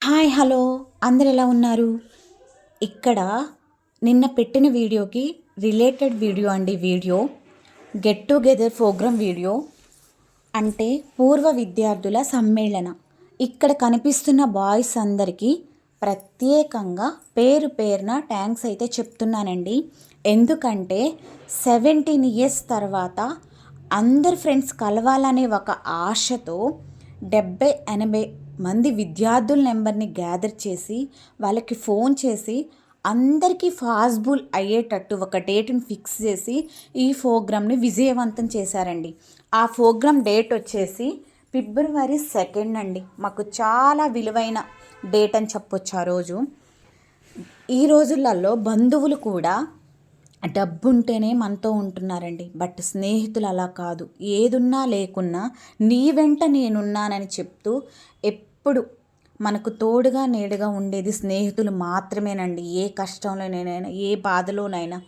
Hi hello అందరు ఎలా ఉన్నారు? ఇక్కడ నిన్న పెట్టిన వీడియోకి రిలేటెడ్ వీడియో అండి. Video get together program video అంటే పూర్వ విద్యార్థుల సమ్మేళన. ఇక్కడ కనిపిస్తున్న బాయ్స్ అందరికీ ప్రత్యేకంగా పేరు పేరున థ్యాంక్స్ అయితే చెప్తున్నానండి. ఎందుకంటే 17 ఇయర్స్ తర్వాత అందరు ఫ్రెండ్స్ కలవాలనే ఒక ఆశతో 70-80 మంది విద్యార్థుల నెంబర్ని గ్యాదర్ చేసి వాళ్ళకి ఫోన్ చేసి అందరికీ పాసిబుల్ అయ్యేటట్టు ఒక డేట్ని ఫిక్స్ చేసి ఈ ప్రోగ్రామ్ని విజయవంతం చేశారండి. ఆ ప్రోగ్రామ్ డేట్ వచ్చేసి ఫిబ్రవరి 2 అండి. మాకు చాలా విలువైన డేట్ అని చెప్పొచ్చు ఆ రోజు. ఈ రోజులలో బంధువులు కూడా డబ్బుంటేనే మనతో ఉంటున్నారండి. బట్ స్నేహితులు అలా కాదు. ఏదున్నా లేకున్నా నీ వెంట నేనున్నానని చెప్తూ ఎప్పుడు మనకు తోడుగా నీడగా ఉండేది స్నేహితులు మాత్రమేనండి. ఏ కష్టంలోనైనా ఏ బాధలోనైనా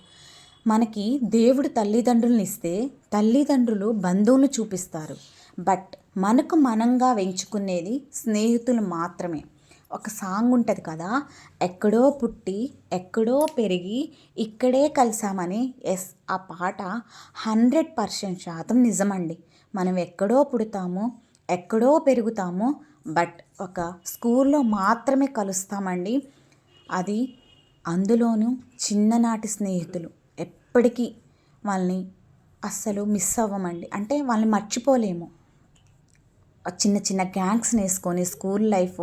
మనకి దేవుడు తల్లిదండ్రులను ఇస్తే తల్లిదండ్రులు బంధువులు చూపిస్తారు. బట్ మనకు మనంగా ఎంచుకునేది స్నేహితులు మాత్రమే. ఒక సాంగ్ ఉంటుంది కదా, ఎక్కడో పుట్టి ఎక్కడో పెరిగి ఇక్కడే కలిసామని. ఎస్, ఆ పాట 100% నిజమండి. మనం ఎక్కడో పుడతాము, ఎక్కడో పెరుగుతాము, బట్ ఒక స్కూల్లో మాత్రమే కలుస్తామండి. అది అందులోనూ చిన్ననాటి స్నేహితులు ఎప్పటికీ వాళ్ళని అస్సలు మిస్ అవ్వమండి. అంటే వాళ్ళని మర్చిపోలేము. చిన్న చిన్న గ్యాంగ్స్ని వేసుకొని స్కూల్ లైఫ్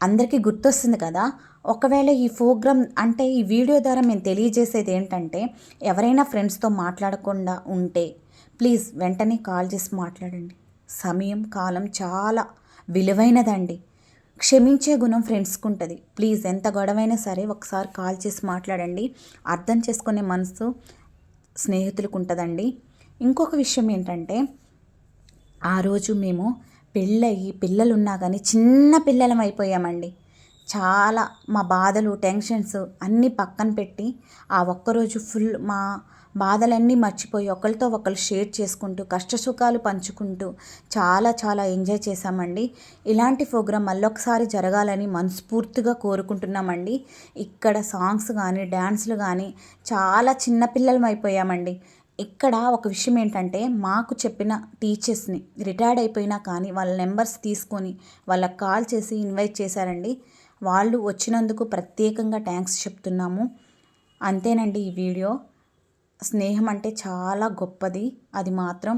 అందరికీ గుర్తొస్తుంది కదా. ఒకవేళ ఈ ప్రోగ్రామ్ అంటే ఈ వీడియో ద్వారా మేము తెలియజేసేది ఏంటంటే, ఎవరైనా ఫ్రెండ్స్తో మాట్లాడకుండా ఉంటే ప్లీజ్ వెంటనే కాల్ చేసి మాట్లాడండి. సమయం కాలం చాలా విలువైనదండి. క్షమించే గుణం ఫ్రెండ్స్కి ఉంటుంది. ప్లీజ్ ఎంత గొడవైనా సరే ఒకసారి కాల్ చేసి మాట్లాడండి. అర్థం చేసుకునే మనసు స్నేహితులకు ఉంటుందండి. ఇంకొక విషయం ఏంటంటే, ఆ రోజు మేము పెళ్ళయి పిల్లలున్నా కానీ చిన్న పిల్లలం అయిపోయామండి. చాలా మా బాధలు టెన్షన్స్ అన్నీ పక్కన పెట్టి ఆ ఒక్కరోజు ఫుల్ మా బాధలన్నీ మర్చిపోయి ఒకరితో ఒకరు షేర్ చేసుకుంటూ కష్టసుఖాలు పంచుకుంటూ చాలా చాలా ఎంజాయ్ చేశామండి. ఇలాంటి ప్రోగ్రాం మళ్ళొకసారి జరగాలని మనస్ఫూర్తిగా కోరుకుంటున్నామండి. ఇక్కడ సాంగ్స్ కానీ డ్యాన్స్లు కానీ చాలా చిన్నపిల్లలం అయిపోయామండి. ఇక్కడ ఒక విషయం ఏంటంటే, మాకు చెప్పిన టీచర్స్ని రిటైర్డ్ అయిపోయినా కానీ వాళ్ళ నెంబర్స్ తీసుకొని వాళ్ళకి కాల్ చేసి ఇన్వైట్ చేశారండి. వాళ్ళు వచ్చినందుకు ప్రత్యేకంగా థ్యాంక్స్ చెప్తున్నాము. అంతేనండి ఈ వీడియో. స్నేహం అంటే చాలా గొప్పది. అది మాత్రం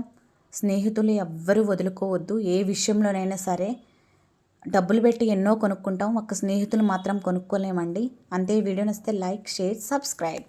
స్నేహితులు ఎవ్వరూ వదులుకోవద్దు. ఏ విషయంలోనైనా సరే డబ్బులు పెట్టి ఎన్నో కొనుక్కుంటాం, ఒక స్నేహితులు మాత్రం కొనుక్కోలేమండి. అంతే. వీడియో నచ్చితే లైక్, షేర్, సబ్స్క్రైబ్.